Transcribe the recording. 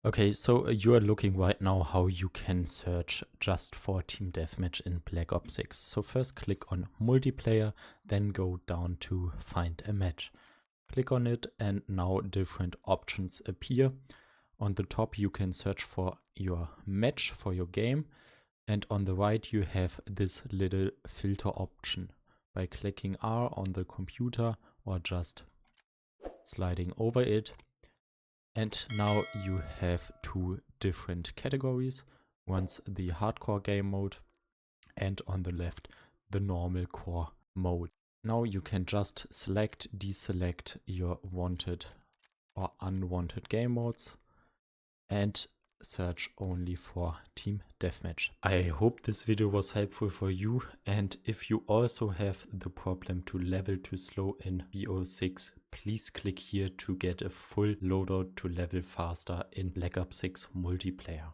Okay, so you are looking right now how you can search just for Team Deathmatch in Black Ops 6. So first click on multiplayer, then go down to find a match. Click on it and now different options appear. On the top you can search for your match for your game, and on the right you have this little filter option. By clicking R on the computer or just sliding over it. And now you have two different categories. One's the hardcore game mode and on the left the normal core mode. Now you can just select, deselect your wanted or unwanted game modes and search only for Team Deathmatch. I hope this video was helpful for you, and if you also have the problem to level too slow in BO6, please click here to get a full loadout to level faster in Black Ops 6 multiplayer.